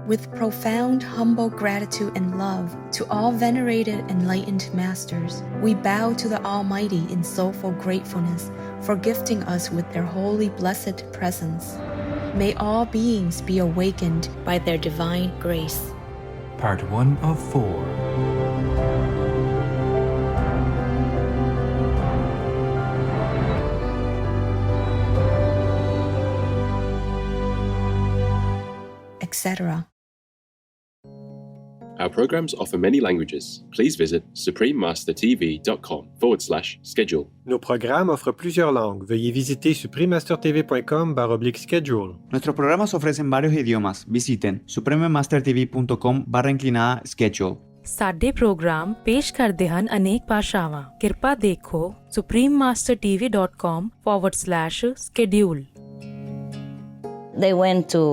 With profound, humble gratitude and love to all venerated enlightened masters, we bow to the Almighty in soulful gratefulness for gifting us with their holy blessed presence. May all beings be awakened by their divine grace. Part 1 of 4. Etc. Our programs offer many languages. Please visit suprememastertv.com/schedule. Nos programas offrent plusieurs langues. Veuillez visiter suprememastertv.com/schedule. Nuestros programas ofrecen varios idiomas. Visiten suprememastertv.com/schedule. ਸਾਡੇ programme ਪੇਸ਼ ਕਰਦੇ ਹਨ ਅਨੇਕ ਭਾਸ਼ਾਵਾਂ। ਕਿਰਪਾ ਦੇਖੋ suprememastertv.com/schedule. They went to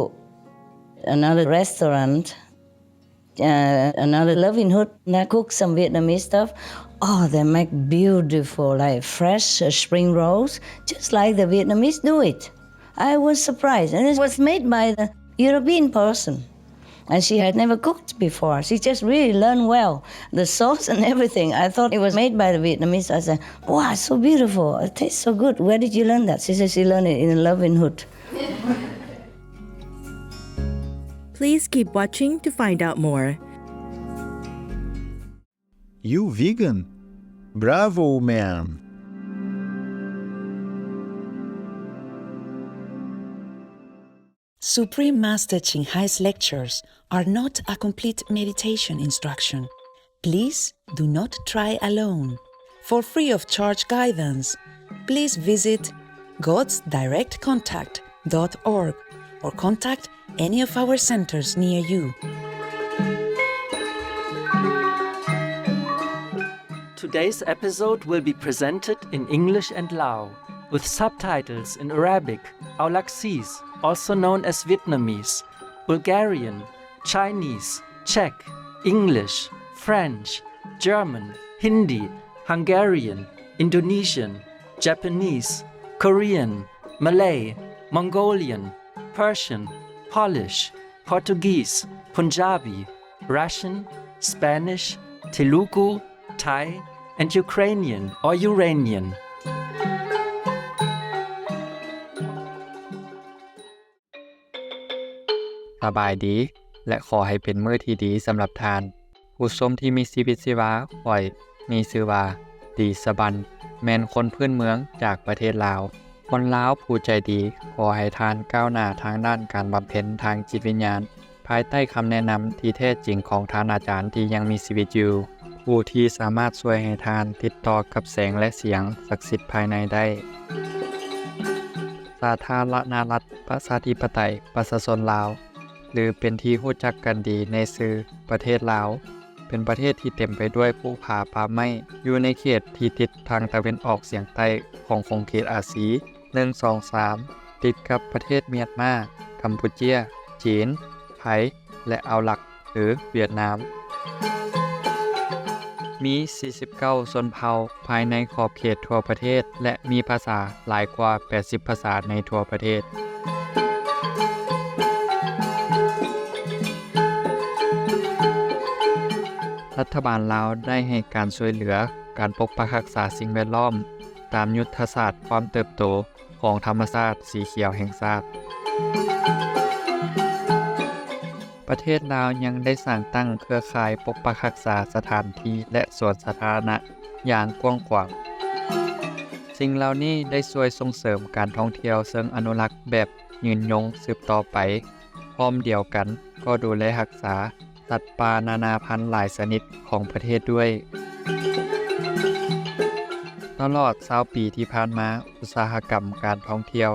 another restaurant, another loving hood, and I cooked some Vietnamese stuff. Oh, they make beautiful, like fresh spring rolls, just like the Vietnamese do it. I was surprised, and it was made by the European person. And she had never cooked before. She just really learned well. The sauce and everything. I thought it was made by the Vietnamese. I said, wow, it's so beautiful. It tastes so good. Where did you learn that? She said she learned it in a loving hood. Please keep watching to find out more. You vegan? Bravo, man! Supreme Master Ching Hai's lectures are not a complete meditation instruction. Please do not try alone. For free of charge guidance, please visit godsdirectcontact.org or contact any of our centers near you. Today's episode will be presented in English and Lao, with subtitles in Arabic, Aulaxese, also known as Vietnamese, Bulgarian, Chinese, Czech, English, French, German, Hindi, Hungarian, Indonesian, Japanese, Korean, Malay, Mongolian, Persian, Polish, Portuguese, Punjabi, Russian, Spanish, Telugu, Thai, and Ukrainian or Uranian. สบายดีและขอให้เป็นมื้อที่ดีสำหรับทาน ผู้ชมที่มีชีวิตชีวาข่อยมีชื่อว่าดีสะบันแม่นคนพื้นเมืองจากประเทศลาวคนลาวผู้ใจดีขอให้ทานก้าวหน้าทางด้านการบำเพ็ญทางจิตวิญญาณภายใต้คำแนะนำที่แท้จริงของท่านอาจารย์ที่ยังมีชีวิตอยู่ผู้ที่สามารถช่วยให้ทานติดต่อกับแสงและเสียงศักดิ์สิทธิ์ภายในได้สาธารณรัฐประชาธิปไตยประชาชนลาวหรือเป็นที่รู้จักกันดีในชื่อประเทศลาวเป็นประเทศที่เต็มไปด้วยภูผาป่าไม้อยู่ในเขตที่ติดทางตะวันออกเฉียงใต้ของคงเขตอาซี1-2-3ติดกับประเทศเมียนมากัมพูเชียจีนไทยและเอาหลักหรือเวียดนามมี49ชนเผ่าภายในขอบเขตทั่วประเทศและมีภาษาหลายกว่า80ภาษาในทั่วประเทศรัฐบาลลาวได้ให้การช่วยเหลือการปกปักรักษาสิ่งแวดล้อมตามยุทธศาสตร์ความเติบโตของธรรมชาติสีเขียวแห่งชาติประเทศลาวยังได้สร้างตั้งเครือข่ายปกปักรักษาสถานที่และสวนสาธารณะอย่างกว้างขวางสิ่งเหล่านี้ได้ช่วยส่งเสริมการท่องเที่ยวเชิงอนุรักษ์แบบยืนยงสืบต่อไปพร้อมเดียวกันก็ดูแลรักษาสัตว์ป่านานาพันธุ์หลายชนิดของประเทศด้วยตลอด20ปีที่ผ่านมาอุตสาหกรรมการท่องเที่ยว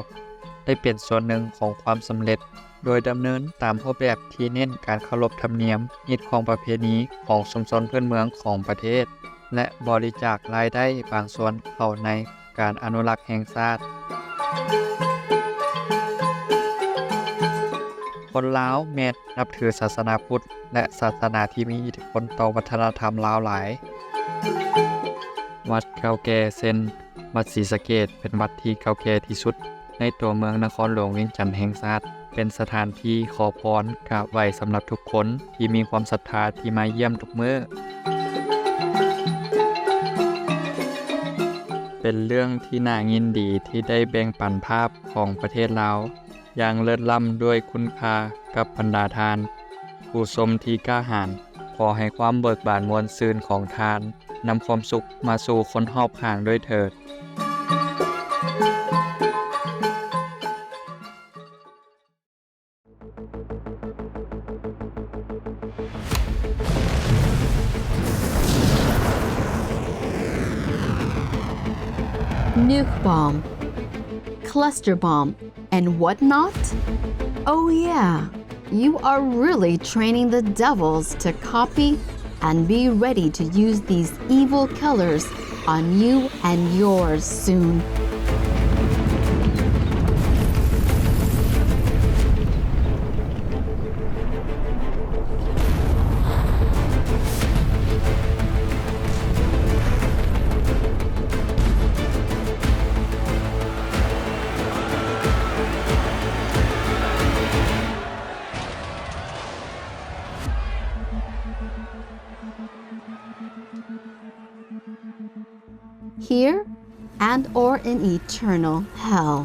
ได้เป็นส่วนหนึ่งของความสำเร็จโดยดำเนินตามรูปแบบที่เน้นการเคารพธรรมเนียมฮิตของประเพณีของชุมชนพื้นเมืองของประเทศและบริจาครายได้บางส่วนเข้าในการอนุรักษ์แห่งชาติคนลาวแม้นับถือศาสนาพุทธและศาสนาที่มีอิทธิพลต่อวัฒนธรรมลาวหลายวัดเก่าแก่เช่นวัดศรีสะเกษเป็นวัดที่เก่าแก่ที่สุดในตัวเมืองนครหลวงเวียงจันทน์แห่งชาติ เป็นสถานที่ขอพรกราบไหว้สำหรับทุกคนที่มีความศรัทธาที่มาเยี่ยมทุกมื้อเป็นเรื่องที่น่ายินดีที่ได้แบ่งปันภาพของประเทศลาวอย่างเลิศล้ำด้วยคุณค่ากับบรรดาทานผู้ชมที่กล้าหาญขอให้ความเบิกบานมวลซืนของทานนำความสุขมาสู่คนรอบข้างด้วยเถิดNuke bomb, cluster bomb, and whatnot? Oh yeah, you are really training the devils to copy and be ready to use these evil killers on you and yours soon. Here and or in eternal hell.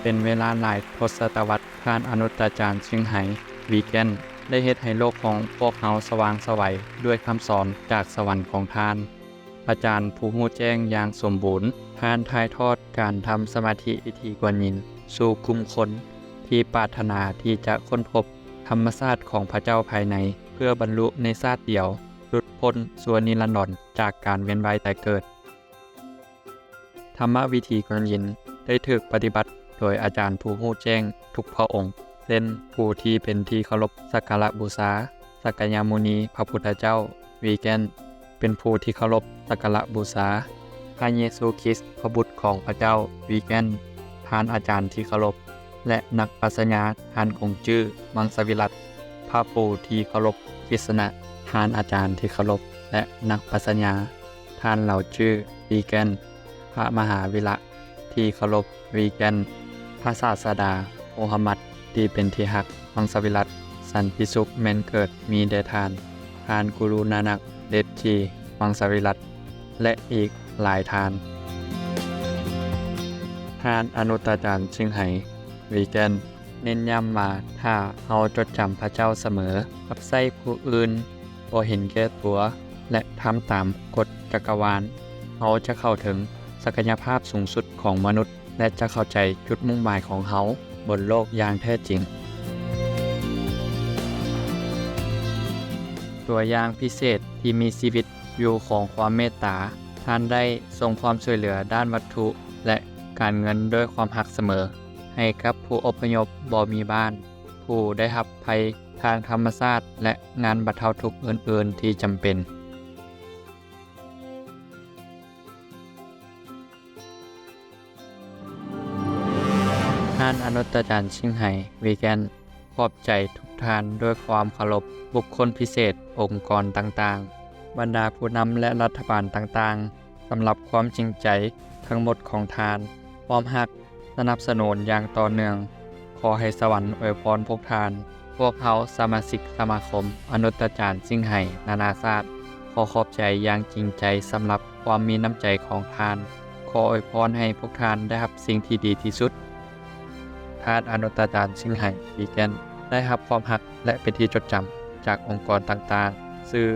เป็นเวลาหลายทศตวรรษผ่านอนุตจารย์เชียงไฮ้วีแกนได้เฮ็ดให้โลกของพวกเราสว่างไสวด้วยคำสอนจากสวรรค์ของท่าน อาจารย์ผู้รู้แจ้งอย่างสมบูรณ์ท่านถ่ายทอดการทำสมาธิวิธีกวนยินสู่กลุ่มคนที่ปรารถนาที่จะค้นพบธรรมชาติของพระเจ้าภายในเพื่อบรรลุในชาติเดียวหลุดพ้นส่วนนิรันดรจากการเวียนว่ายตายเกิดธรรมวิธีกวนยินได้ถูกปฏิบัติโดยอาจารย์ผู้รู้แจ้งทุกพระองค์เช่นผู้ที่เป็นที่เคารพสักการะบูชาสักยมุนีพระพุทธเจ้าวีแกนเป็นผู้ที่เคารพสักการะบูชาพระเยซูคริสต์พระบุตรของพระเจ้าวีแกนท่านอาจารย์ที่เคารพและนักปรัชญาท่านคงจื้อมังสวิรัติพระผู้ที่เคารพคริสนะท่านอาจารย์ที่เคารพและนักปรัชญาท่านเหล่าจื้อวีแกนพระมหาวิระที่เคารพวีแกนพระศาสดาโมฮัมหมัดที่เป็นที่ฮักมังสวิรัติสันติสุขแม้นเกิดมีแด่ท่านกุรุนานักเดชทีมังสวิรัติและอีกหลายท่านอนุตจารย์เชียงไฮ้วีแกนเน้นย้ำว่าถ้าเราจดจำพระเจ้าเสมอกับใส่ผู้อื่นบ่เห็นแก่ตัวและทำตามกฎจักรวาลเราจะเข้าถึงศักยภาพสูงสุดของมนุษย์และจะเข้าใจจุดมุ่งหมายของเขาบนโลกอย่างแท้จริงตัวอย่างพิเศษที่มีชีวิตอยู่ของความเมตตาท่านได้ส่งความช่วยเหลือด้านวัตถุและการเงินด้วยความรักเสมอให้กับผู้อพยพบ่มีบ้านผู้ได้รับภัยทางธรรมชาติและงานบรรเทาทุกข์อื่นๆที่จำเป็นท่านอนุตจารย์เชียงไฮ้วีแกนขอบใจทุกท่านด้วยความเคารพบุคคลพิเศษองค์กรต่างๆบรรดาผู้นำและรัฐบาลต่างๆสำหรับความจริงใจทั้งหมดของทานพร้อมหักสนับสนุนอย่างต่อเนื่องขอให้สวรรค์อวยพรพวกทานพวกเขาสมาชิกสมาคมอนุตจารย์เชียงไฮ้นานาชาติขอขอบใจอย่างจริงใจสำหรับความมีน้ำใจของทานขออวยพรให้พวกทานได้รับสิ่งที่ดีที่สุดท่านอนุตจารย์เชียงไฮ้วีแกนได้รับความรักและเป็นที่จดจำจากองค์กรต่างๆสื่อ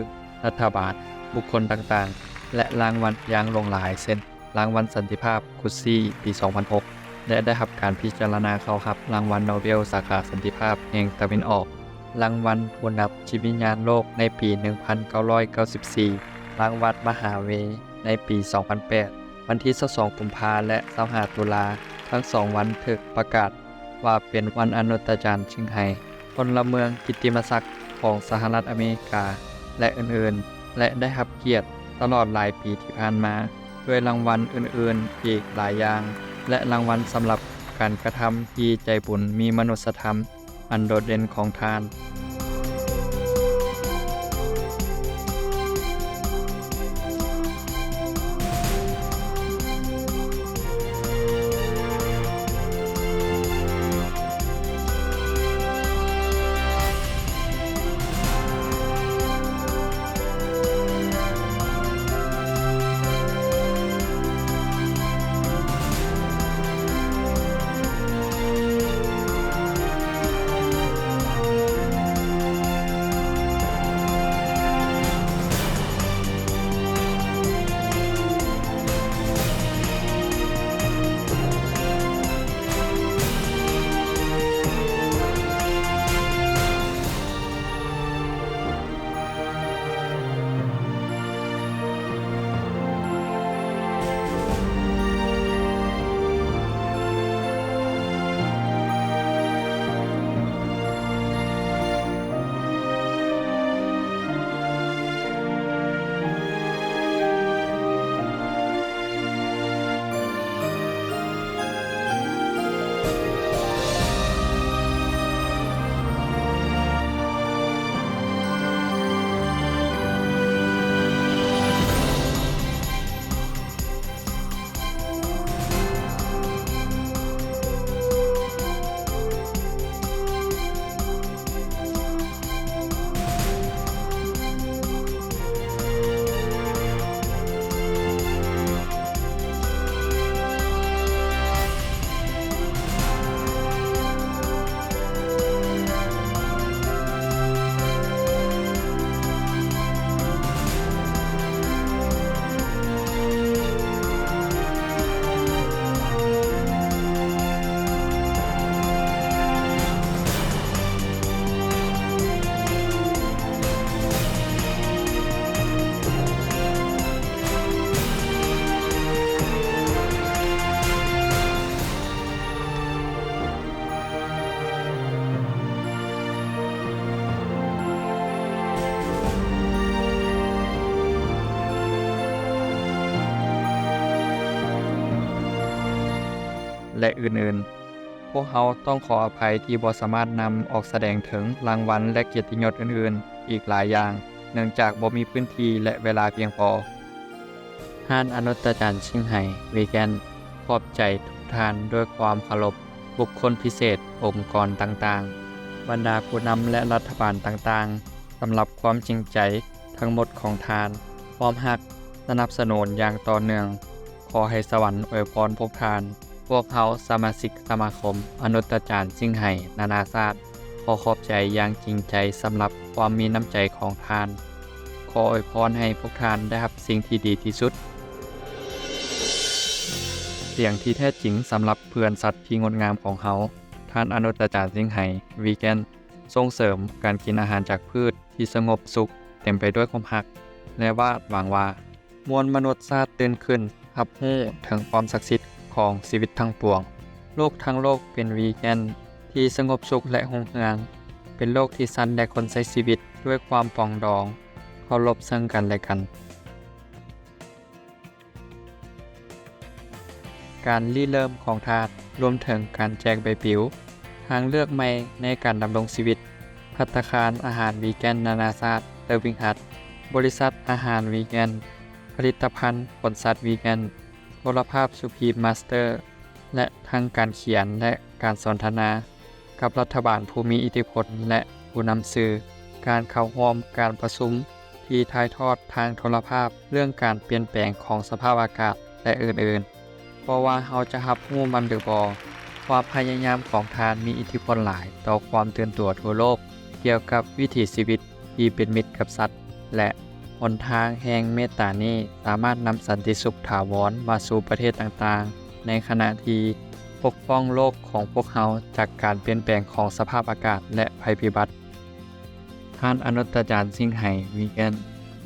รัฐบาลบุคคลต่างๆและรางวัลอย่างหลงหลายเช่นรางวัลสันติภาพคุซซี่ปี 2006 และได้รับการพิจารณาเข้ารับรางวัลโนเบลสาขาสันติภาพแห่งตะวันออกรางวัลผู้นำจิตวิญญาณโลกในปี 1994 รางวัลมหาเวในปี 2008 วันที่ 22 กุมภาพันธ์และ 25 ตุลาทั้ง2วันถูกประกาศว่าเป็นวันอนุตจารย์เชียงไฮ้พลเมืองกิตติมศักดิ์ของสหรัฐอเมริกาและอื่นๆและได้รับเกียรติตลอดหลายปีที่ผ่านมาด้วยรางวัลอื่นๆอีกหลายอย่างและรางวัลสำหรับการกระทำที่ใจบุญมีมนุษยธรรม อันโดดเด่นของทาน และอื่นๆ พวกเขาต้องขออภัยที่บ่สามารถนำออกแสดงถึงรางวัลและเกียรติยศอื่นๆ อีกหลายอย่าง เนื่องจากบ่มีพื้นที่และเวลาเพียงพอท่านอนุตจารย์ชิงไห่วีแกนขอบใจทุกท่านด้วยความเคารพบุคคลพิเศษองค์กรต่างๆ บรรดาผู้นำและรัฐบาลต่างๆ สำหรับความจริงใจทั้งหมดของทานพร้อมหักสนับสนุนอย่างต่อเนื่อง ขอให้สวรรค์อวยพรพวกทาน พวกเขาสมาชิกสมาคมอนุตจารย์ชิงไห่นานาชาติขอขอบใจอย่างจริงใจสำหรับความมีน้ำใจของทาน ขออวยพรให้พวกทานได้รับสิ่งที่ดีที่สุดเสียงที่แท้จริงสำหรับเพื่อนสัตว์ที่งดงามของเขาท่านอนุตจารย์ชิงไห่วีแกนส่งเสริมการกินอาหารจากพืชที่สงบสุขเต็มไปด้วยความรักและวาดหวังว่ามวลมนุษยชาติตื่นขึ้นรับรู้ถึงความศักดิ์สิทธิ์ของชีวิตทั้งปวงโลกทั้งโลกเป็นวีแกนที่สงบสุขและรุ่งเรืองเป็นโลกที่สันและคนใช้ชีวิตด้วยความปรองดองเคารพซึ่งกันและกันการริเริ่มของทาสรวมถึงการแจกใบปลิวทางเลือกใหม่ในการดำรงชีวิตภัตตาคารอาหารวีแกนนานาชาติเตอร์วิงฮัทบริษัทอาหารวีแกนผลิตภัณฑ์ผลสัตว์วีแกนโทรภาพสุพีมมาสเตอร์และทั้งการเขียนและการสนทนากับรัฐบาลผู้มีอิทธิพลและผู้นำสื่อการเข้าร่วมการประชุมที่ถ่ายทอดทางโทรภาพเรื่องการเปลี่ยนแปลงของสภาพอากาศและอื่นๆเพราะว่าเราจะรับรู้มันหรือบ่ความพยายามของทานมีอิทธิพลหลายต่อความตื่นตัวทั่วโลกเกี่ยวกับวิถีชีวิตที่เป็นมิตรกับสัตว์และหนทางแห่งเมตตานี้สามารถนำสันติสุขถาวรมาสู่ประเทศต่างๆในขณะที่ปกป้องโลกของพวกเขาจากการเปลี่ยนแปลงของสภาพอากาศและภัยพิบัติท่านอนุตจารย์ชิงไห่วีแกน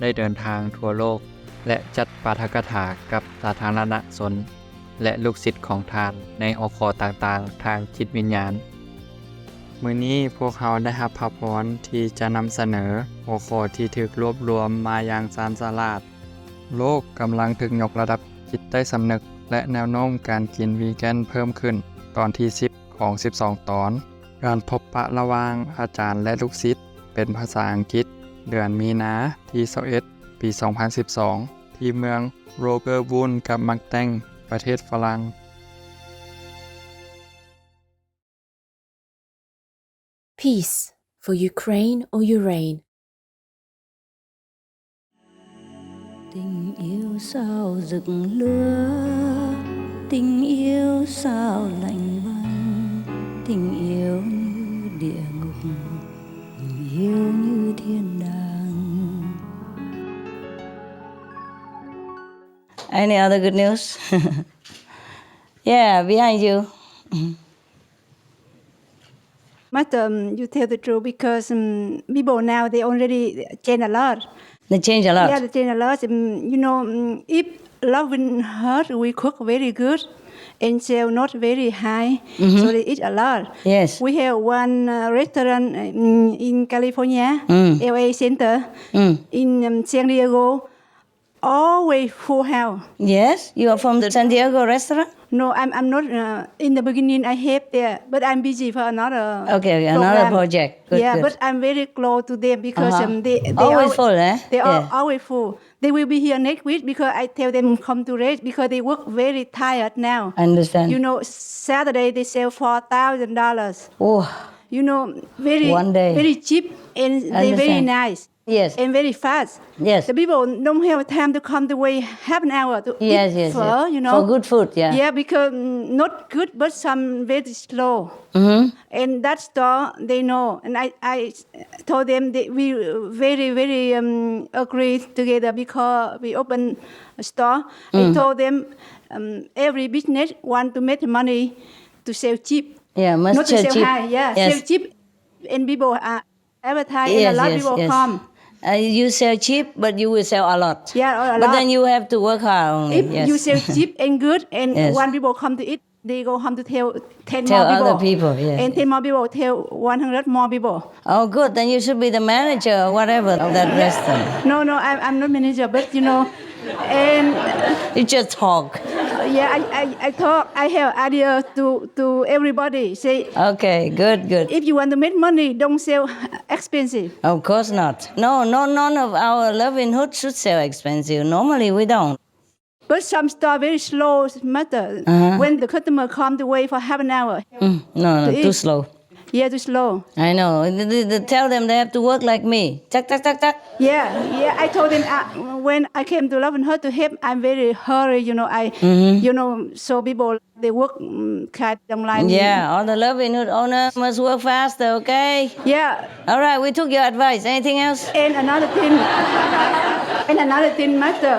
ได้เดินทางทั่วโลกและจัดปาฐกถากับสาธารณชนและลูกศิษย์ของทานในหัวข้อต่างๆทางจิตวิญญาณมื้อนี้พวกเขาได้รับพระพรที่จะนำเสนอหัวข้อที่ถูกรวบรวมมาอย่างชาญฉลาดโลกกำลังถูกยกระดับจิตใต้สำนึกและแนวโน้มการกินวีแกนเพิ่มขึ้นตอนที่10ของ12ตอน การพบปะระหว่างอาจารย์และลูกศิษย์เป็นภาษาอังกฤษเดือนมีนาที่21ปี 2012 ที่เมืองโรเกอร์วูนกับมักแตงประเทศฝรั่ง Peace for Ukraine or Ukraine. Tình yêu sao rực lửa, tình yêu sao lạnh băng, tình yêu như địa ngục, tình yêu như thiên đàng. Any other good news? Yeah, behind you. But you tell the truth because people now they already change a lot. They change a lot. Yeah, they change a lot. If love and hurt, we cook very good and sell not very high, so they eat a lot. Yes. We have one restaurant in California, LA Center, in San Diego, always full house. Yes, you are from the San Diego restaurant? No, I'm not. In the beginning, I have there, but I'm busy for another. Okay, program. another project. Good, yeah, good. but I'm very close to them because they always full, eh? They are Yeah. always full. They will be here next week because I tell them come to rest because they work very tired now. I understand. Saturday they sell $4,000. Oh. Very One day. very cheap and they very understand. nice. Yes. And very fast. Yes. The people don't have time to come to wait half an hour to eat pho, For good food, yeah. Yeah, because not good, but some very slow. And that store, they know. And I told them that we very, very agree together because we open a store. I told them every business want to make money to sell cheap. Yeah, must not to sell sell cheap. high. Yeah, Yes. sell cheap. And people advertise and a lot of people come. You sell cheap, but you will sell a lot. Yeah, a but lot. then you have to work hard only. If yes. you sell cheap and good, and Yes. one people come to eat, they go home to tell 10 Tell more people. other people, yes. And 10 more people tell 100 more people. Oh, good. Then you should be the manager or whatever of that restaurant. No, I'm not manager, but and you just talk. I talk. I have idea to everybody. Say. Okay, good. If you want to make money, don't sell expensive. Of course not. No, none of our loving hood should sell expensive. Normally we don't. But some store very slow matter. When the customer come to wait for half an hour. No, to too eat. slow. Yeah, too slow. I know. Tell them they have to work like me. Tuck. Yeah. I told them when I came to Love and Hurt to help, I'm very hurry. So people they work kind of like. Yeah, all the Love and Hood owners must work faster. Okay. Yeah. All right, we took your advice. Anything else? And another thing matter.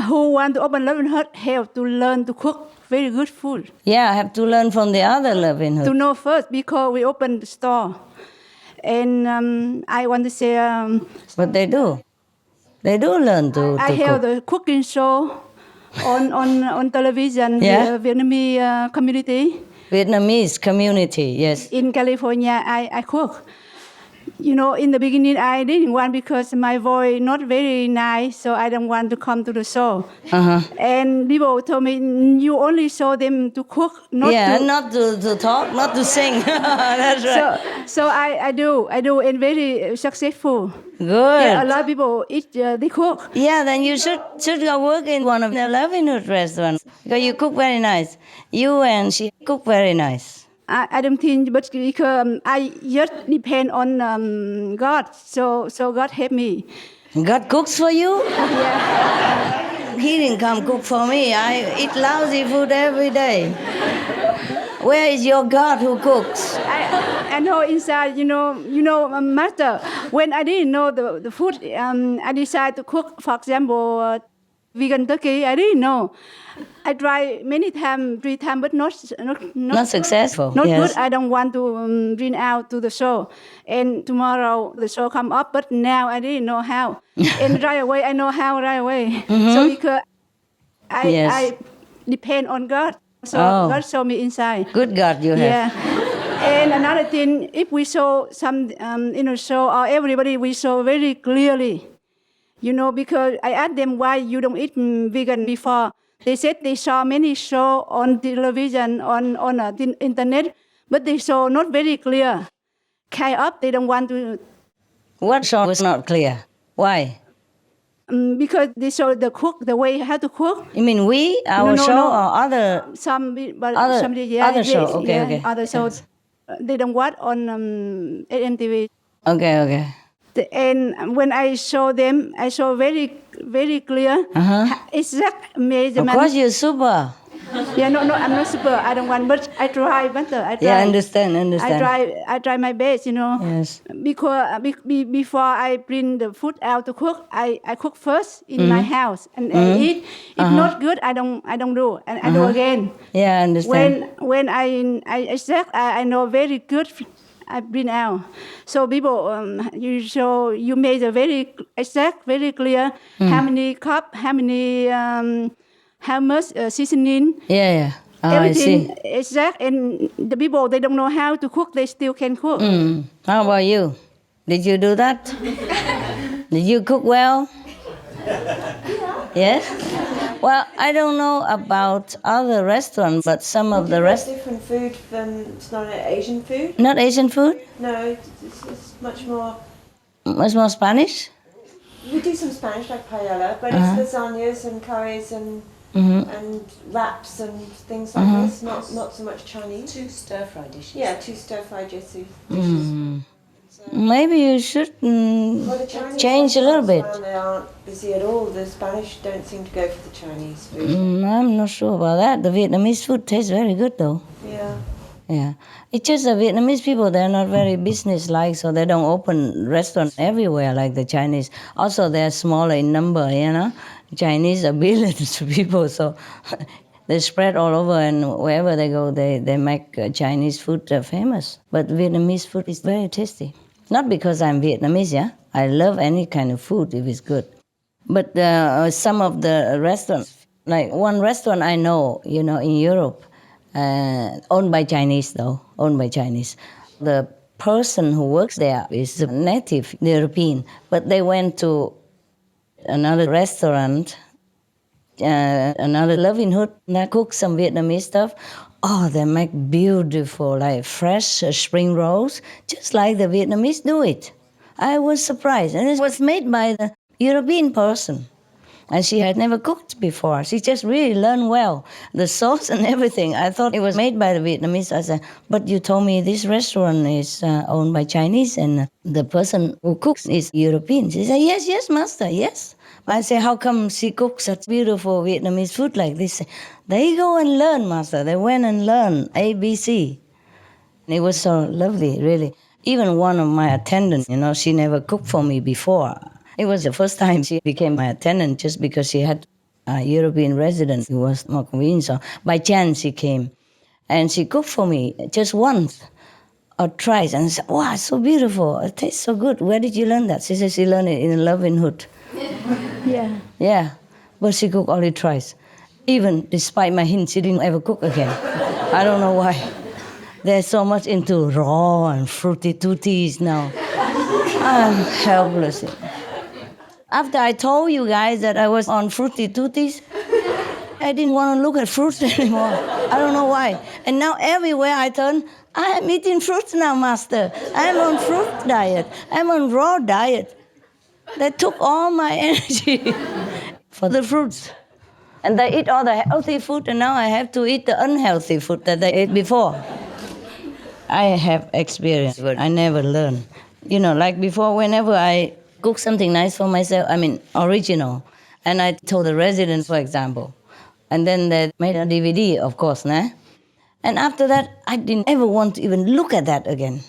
Who want to open Love and Hurt have to learn to cook very good food. Yeah, I have to learn from the other Loving Hood. To know first because we opened the store. And I want to say... But they do. They do learn to I have cook. the cooking show on television, Yeah? the Vietnamese community. Vietnamese community, yes. In California, I cook. In the beginning, I didn't want because my voice not very nice, so I don't want to come to the show. And people told me, you only show them to cook, not to talk, not to sing. That's right. So I do, and very successful. Good. Yeah, a lot of people eat, they cook. Yeah, then you should go work in one of the Loving Hood restaurants because you cook very nice. You and she cook very nice. I don't think, but because I just depend on God, so God help me. God cooks for you? Yeah. He didn't come cook for me. I eat lousy food every day. Where is your God who cooks? I know inside, master. When I didn't know the food, I decided to cook, for example, vegan turkey. I didn't know. I tried many times, 3 times, but not successful. Not yes. good. I don't want to bring out to the show. And tomorrow the show come up, but now I didn't know how. And right away I know how right away. So because I depend on God. So God showed me inside. Good God you have. Yeah. And another thing, if we show some in a show or everybody, we show very clearly. Because I asked them why you don't eat vegan before. They said they saw many shows on television, on the internet, but they saw not very clear. Kind of, they don't want to. What show was not clear? Why? Because they show the cook, the way how to cook. You mean our show, or other? Other show. Okay. Other shows. They don't watch on AMTV. Okay. And when I show them, I show very, very clear. Exact measurement. Of course, you're super. Yeah, no, I'm not super. I don't want, but I try better. I try. Yeah, understand. I try my best, Yes. Because before I bring the food out to cook, I cook first in my house and I eat. If not good, I don't do, and I do again. Yeah, I understand. When I know very good, I bring out. So people, you made a very exact, very clear how many cup, how many. How much seasoning? Yeah. Everything I see. exact, and the people they don't know how to cook, they still can cook. How about you? Did you do that? Did you cook well? Yes. Well, I don't know about other restaurants, but some of the different food from it's not Asian food. Not Asian food? No, it's much more. Much more Spanish. We do some Spanish like paella, but it's lasagnas and curries and wraps and things like this. Not so much Chinese. 2 stir-fry dishes. Yeah, 2 stir-fry dishes. Maybe you should change a little bit. They aren't busy at all. The Spanish don't seem to go for the Chinese food. I'm not sure about that. The Vietnamese food tastes very good though. Yeah. It's just the Vietnamese people, they're not very business-like, so they don't open restaurants everywhere like the Chinese. Also, they're smaller in number, Chinese are billions of people, so they spread all over, and wherever they go, they make Chinese food famous. But Vietnamese food is very tasty. Not because I'm Vietnamese, I love any kind of food if it's good. But some of the restaurants, like one restaurant I know, in Europe, owned by Chinese. The person who works there is a native European, but they went to another restaurant, another livelihood, that cooks some Vietnamese stuff. Oh, they make beautiful, like fresh spring rolls, just like the Vietnamese do it. I was surprised, and it was made by the European person. And she had never cooked before. She just really learned well. The sauce and everything. I thought it was made by the Vietnamese. I said, but you told me this restaurant is owned by Chinese and the person who cooks is European. She said, yes, master, yes. I said, how come she cooks such beautiful Vietnamese food like this? They go and learn, master. They went and learned ABC. It was so lovely, really. Even one of my attendants, she never cooked for me before. It was the first time she became my attendant just because she had a European resident who was more convenient. So by chance she came and she cooked for me just once or twice. And I said, wow, so beautiful. It tastes so good. Where did you learn that? She said she learned it in Loving Hood. Yeah. But she cooked only twice. Even despite my hint, she didn't ever cook again. I don't know why. They're so much into raw and fruity tooties now. I'm helpless. After I told you guys that I was on fruity tooties, I didn't want to look at fruits anymore. I don't know why. And now everywhere I turn, I am eating fruits now, master. I'm on fruit diet. I'm on raw diet. They took all my energy for the fruits. And they eat all the healthy food, and now I have to eat the unhealthy food that they ate before. I have experience, but I never learn. Like before, whenever I cook something nice for myself, original. And I told the residents, for example. And then they made a DVD, of course, nah? And after that, I didn't ever want to even look at that again.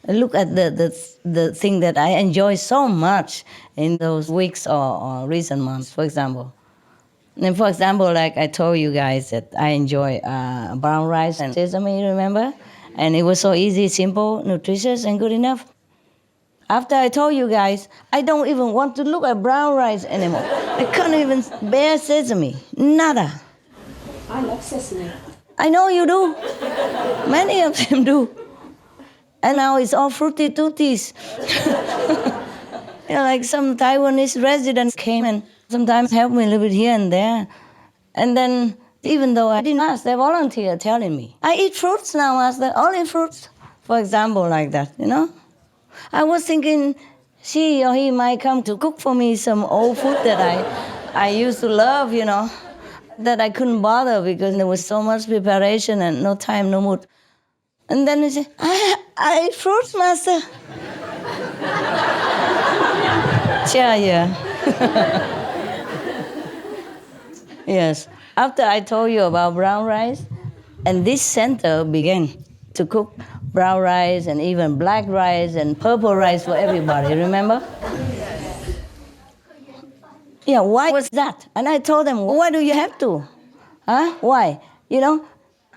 Look at the thing that I enjoy so much in those weeks or recent months, for example. And for example, like I told you guys that I enjoy brown rice and sesame, remember? And it was so easy, simple, nutritious, and good enough. After I told you guys, I don't even want to look at brown rice anymore. I can't even bear sesame. Nada. I love sesame. I know you do. Many of them do. And now it's all fruity tooties. Like some Taiwanese residents came and sometimes helped me a little bit here and there. And then, even though I didn't ask, they volunteer telling me. I eat fruits now, Master, only fruits, for example, like that, you know. I was thinking she or he might come to cook for me some old food that I used to love, you know, that I couldn't bother because there was so much preparation and no time, no mood. And then he said, I eat fruits, Master. Yeah. Yes. After I told you about brown rice, and this center began to cook brown rice and even black rice and purple rice for everybody, remember? Yeah, why was that? And I told them, why do you have to? Huh? Why? You know,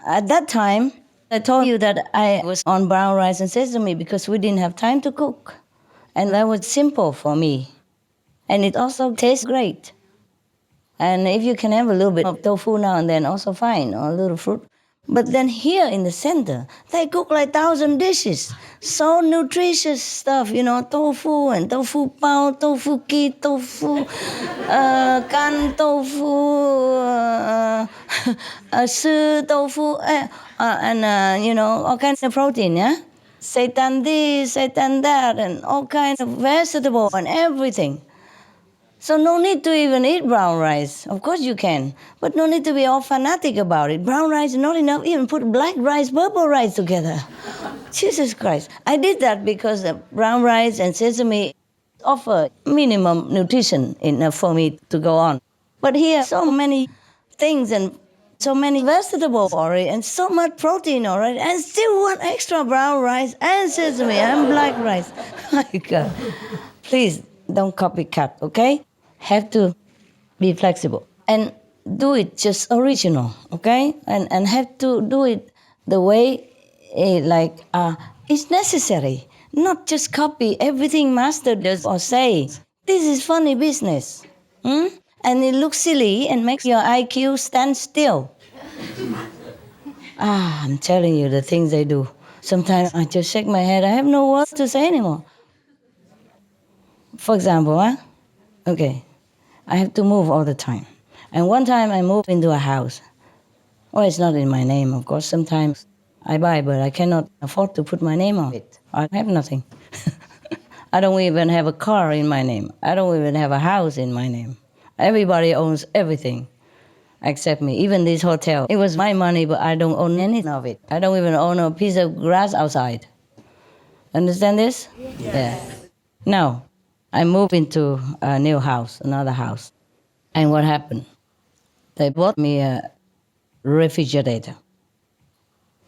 at that time, I told you that I was on brown rice and sesame because we didn't have time to cook. And that was simple for me. And it also tastes great. And if you can have a little bit of tofu now and then, also fine, or a little fruit. But then here in the center, they cook like 1,000 dishes. So nutritious stuff, you know, tofu and tofu pao, tofu ki, tofu, kan tofu, su tofu, and, you know, all kinds of protein, yeah? Seitan this, seitan that, and all kinds of vegetable and everything. So no need to even eat brown rice. Of course you can, but no need to be all fanatic about it. Brown rice is not enough. Even put black rice, purple rice together. Jesus Christ. I did that because the brown rice and sesame offer minimum nutrition enough for me to go on. But here, so many things and so many vegetables already and so much protein already and still want extra brown rice and sesame and black rice. My God. Please don't copycat, okay? Have to be flexible and do it just original, okay? And have to do it the way it's necessary, not just copy everything master does or say. This is funny business, and it looks silly and makes your IQ stand still. I'm telling you the things they do. Sometimes I just shake my head. I have no words to say anymore. For example, okay, I have to move all the time. And one time I moved into a house. Well, it's not in my name, of course. Sometimes I buy, but I cannot afford to put my name on it. I have nothing. I don't even have a car in my name. I don't even have a house in my name. Everybody owns everything except me. Even this hotel. It was my money, but I don't own any of it. I don't even own a piece of grass outside. Understand this? Yes. Yeah. Now, I moved into a new house, another house. And what happened? They bought me a refrigerator,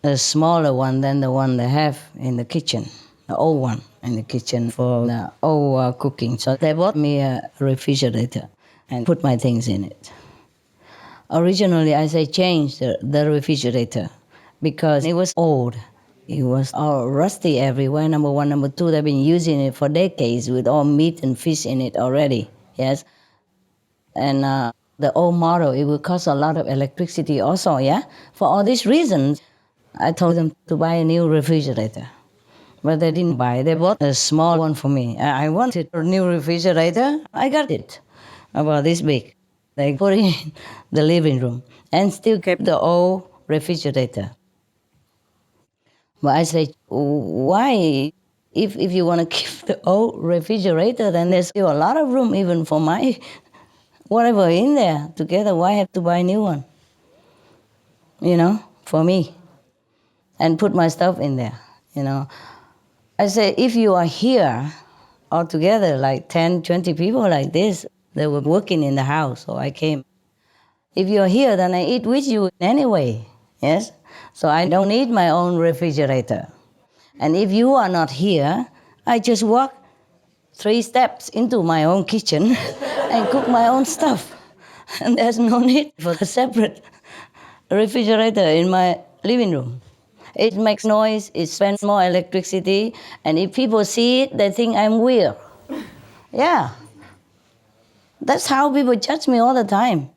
a smaller one than the one they have in the kitchen, the old one in the kitchen for the old cooking. So they bought me a refrigerator and put my things in it. Originally, I say change the refrigerator because it was old. It was all rusty everywhere, number one. Number two, they've been using it for decades with all meat and fish in it already, yes? And the old model, it would cost a lot of electricity also, yeah? For all these reasons, I told them to buy a new refrigerator. But they didn't buy. They bought a small one for me. I wanted a new refrigerator. I got it, about this big. They put it in the living room and still kept the old refrigerator. But I say, why? If you want to keep the old refrigerator, then there's still a lot of room even for my whatever in there together. Why have to buy a new one? You know, for me. And put my stuff in there, you know. I say, if you are here all together, like 10, 20 people like this, they were working in the house, so I came. If you're here, then I eat with you anyway, yes? So I don't need my own refrigerator. And if you are not here, I just walk 3 steps into my own kitchen and cook my own stuff. And there's no need for a separate refrigerator in my living room. It makes noise, it spends more electricity, and if people see it, they think I'm weird. Yeah. That's how people judge me all the time.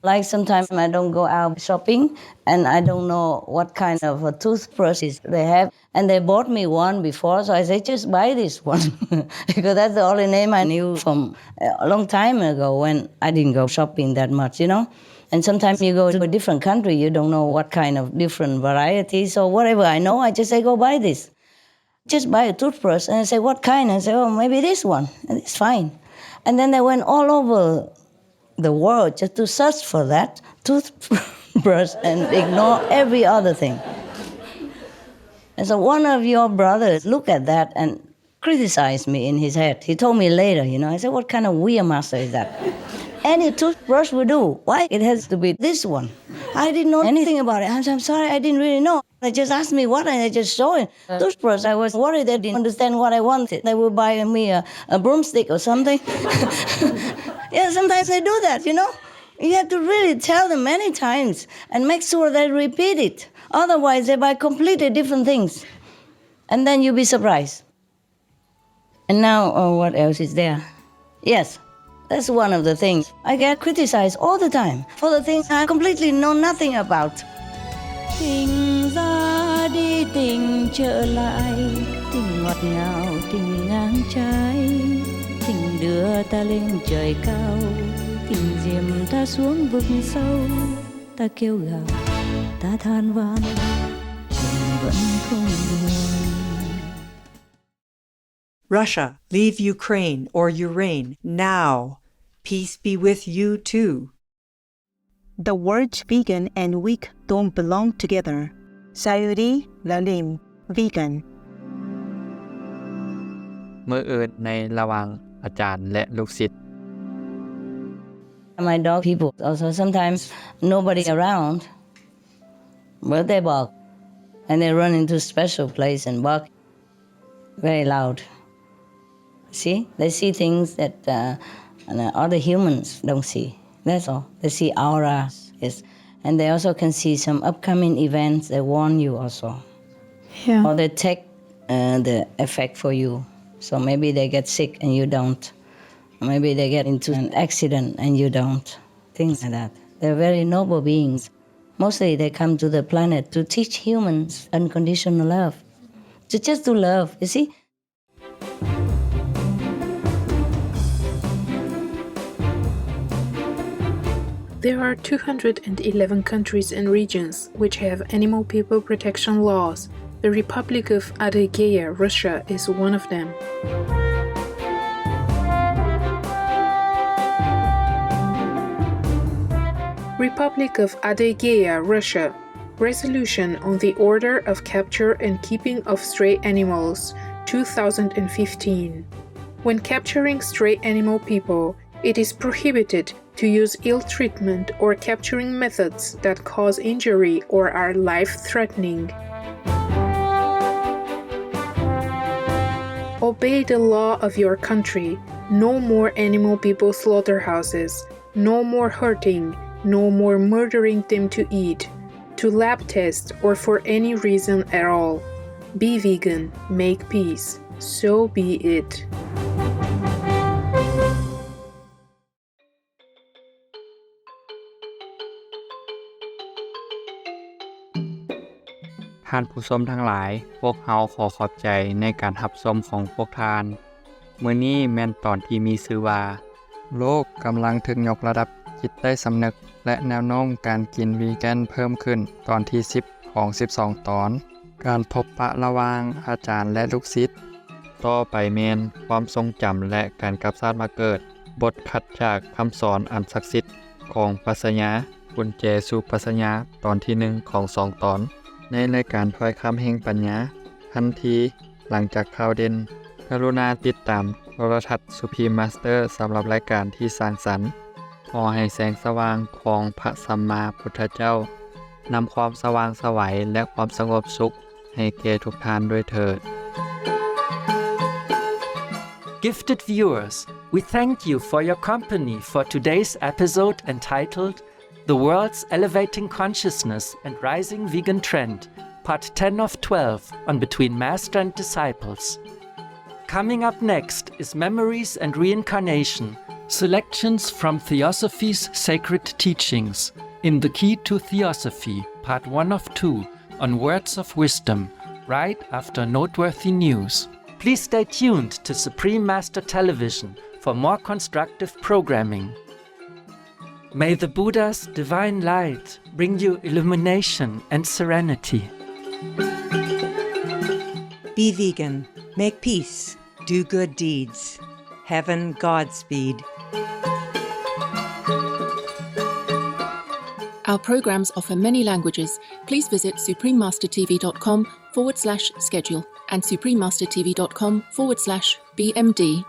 Like sometimes I don't go out shopping and I don't know what kind of a toothbrushes they have. And they bought me one before, so I say, just buy this one. Because that's the only name I knew from a long time ago when I didn't go shopping that much, you know. And sometimes you go to a different country, you don't know what kind of different varieties or whatever I know, I just say, go buy this. Just buy a toothbrush, and I say, what kind? And I say, oh, maybe this one, and it's fine. And then they went all over the world just to search for that toothbrush and ignore every other thing. And so one of your brothers looked at that and criticized me in his head. He told me later, I said, what kind of weird master is that? Any toothbrush will do. Why it has to be this one? I didn't know anything about it. I'm sorry, I didn't really know. They just asked me what, and I just showed it. Toothbrush, I was worried they didn't understand what I wanted. They would buy me a broomstick or something. Yeah, sometimes they do that, You have to really tell them many times and make sure they repeat it. Otherwise, they buy completely different things. And then you'll be surprised. And now, what else is there? Yes, that's one of the things. I get criticized all the time for the things I completely know nothing about. Tình ra đi tình trở lại, tình ngọt ngào, tình ngang trái, tình đưa ta lên trời cao, tình diệm ta xuống vực sâu, ta kêu gào, ta than van, tình vẫn không buồn. Russia, leave Ukraine or Ukraine now. Peace be with you too. The words vegan and weak don't belong together. Sayuri Lalim, vegan. มื้ออื่นในระหว่างอาจารย์และลูกศิษย์ My dog people also sometimes nobody around, but they bark, and they run into special place and bark very loud. See, they see things that other humans don't see. That's all. They see auras, yes, and they also can see some upcoming events. They warn you also, or they take the effect for you. So maybe they get sick and you don't. Maybe they get into an accident and you don't. Things like that. They're very noble beings. Mostly they come to the planet to teach humans unconditional love. Just to love, you see? There are 211 countries and regions which have animal people protection laws. The Republic of Adygea, Russia, is one of them. Republic of Adygea, Russia. Resolution on the Order of Capture and Keeping of Stray Animals, 2015. When capturing stray animal people, it is prohibited to use ill treatment or capturing methods that cause injury or are life-threatening. Obey the law of your country. No more animal people slaughterhouses. No more hurting. No more murdering them to eat, to lab test, or for any reason at all. Be vegan. Make peace. So be it.ท่านผู้ชมทั้งหลายพวกเราขอขอบใจในการรับชมของพวกท่านมื้อนี้แม่นตอนที่มีชื่อว่าโลกกำลังถึงยกระดับจิตใต้สำนึกและแนวโน้มการกินวีแกนเพิ่มขึ้นตอนที่10ของ12ตอนการพบปะระหว่างอาจารย์และลูกศิษย์ต่อไปแม่นความทรงจำและการกลับชาติมาเกิดบทคัดจากคำสอนอันศักดิ์สิทธิ์ของปรัชญากุญแจสู่ปรัชญาตอนที่1ของ2ตอนในรายการถ้อยคำแห่งปัญญาทันทีหลังจากข่าวเด่นกรุณาติดตามโทรทัศน์สุพีมมาสเตอร์สำหรับรายการที่สร้างสรรค์ขอให้แสงสว่างของพระสัมมาพุทธเจ้านำความสว่างไสวและความสงบสุขให้แก่ทุกท่านด้วยเถิด Gifted viewers, we thank you for your company for today's episode entitled The World's Elevating Consciousness and Rising Vegan Trend, Part 10 of 12 on Between Master and Disciples. Coming up next is Memories and Reincarnation, selections from Theosophy's Sacred Teachings in The Key to Theosophy, Part 1 of 2 on Words of Wisdom, right after noteworthy news. Please stay tuned to Supreme Master Television for more constructive programming. May the Buddha's divine light bring you illumination and serenity. Be vegan. Make peace. Do good deeds. Heaven Godspeed. Our programs offer many languages. Please visit suprememastertv.com/schedule and suprememastertv.com/BMD.